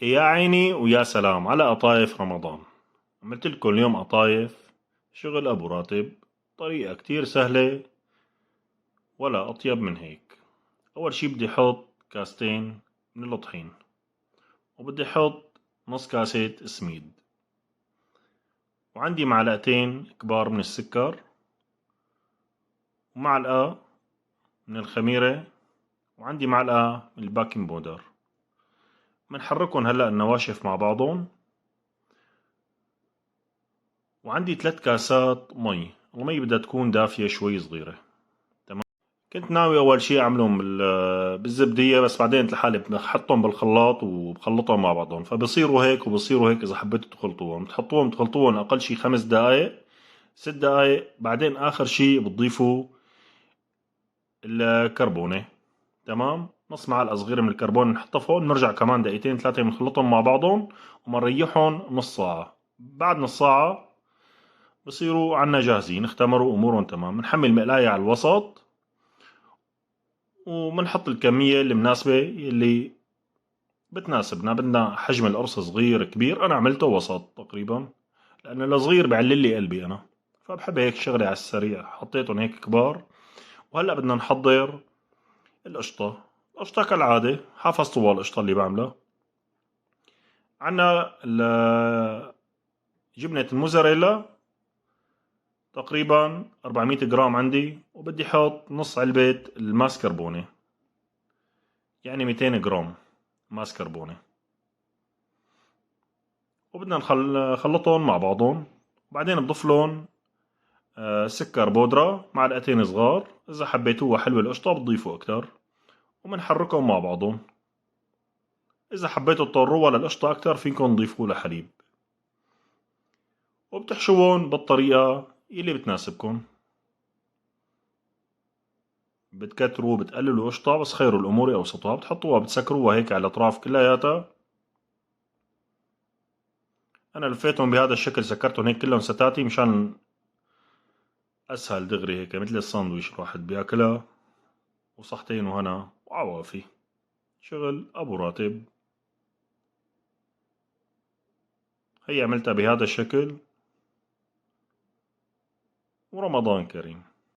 يا عيني ويا سلام على قطايف رمضان. عملت لكم اليوم قطايف شغل أبو راتب، طريقة كتير سهلة ولا أطيب من هيك. أول شي بدي أحط كاستين من الطحين، وبدي أحط نص كاسة سميد، وعندي معلقتين كبار من السكر، ومعلقة من الخميرة، وعندي معلقة من الباكنج بودر. منحركن هلأ النواشف مع بعضهم، وعندي 3 كاسات مي. المي بدها تكون دافية شوي صغيرة. كنت ناوي أول شي أعملهم بالزبدية، بس بعدين لحالي بحطهم بالخلاط وبخلطهم مع بعضهم، فبصيروا هيك وبصيروا هيك. إذا حبيتوا تخلطوهم تخلطوهم أقل شي 5 دقايق 6 دقايق. بعدين آخر شي بتضيفوا الكربونة. تمام، نص معلقة صغيرة من الكربون نحطها فوق، نرجع كمان دقيقتين 3 بنخلطهم مع بعضهم ومنريحهم نص ساعة. بعد نص ساعة بصيروا عنا جاهزين، اختمروا أمورهم تمام. بنحمل المقلاية على الوسط وبنحط الكمية المناسبة اللي بتناسبنا. بدنا حجم القرص صغير كبير، أنا عملته وسط تقريبا، لأن الصغير بعلل لي قلبي أنا، فبحب هيك شغلي على السريع. حطيتهم هيك كبار. وهلأ بدنا نحضر القشطة. القشطة كالعادة حافظ طوال القشطة اللي بعملها. عنا جبنة الموزاريلا تقريبا 400 جرام عندي، وبدي حط نص علبة الماسكربونة، يعني 200 جرام ماسكربونة. وبدنا نخلطهم مع بعضهم. وبعدين بضيف لهم سكر بودرة معلقتين صغار. إذا حبيتوها حلوة القشطة بتضيفوا أكتر، ومنحركهم مع بعضهم. إذا حبيتوا تضطروها للقشطة أكتر فيكم تضيفوا لها حليب. وبتحشوهم بالطريقة اللي بتناسبكم. بتكتروا بتقللوا قشطة، بس خير الأمور أوسطها. بتحطوها بتسكروها هيك على الأطراف كلياتها. أنا لفيتهم بهذا الشكل، سكرتهم هيك كلهم ستاتي مشان أسهل دغري هيك مثل الساندويش الواحد بياكلها. وصحتين وهنا وعوافي. شغل أبو راتب. هي عملتها بهذا الشكل، ورمضان كريم.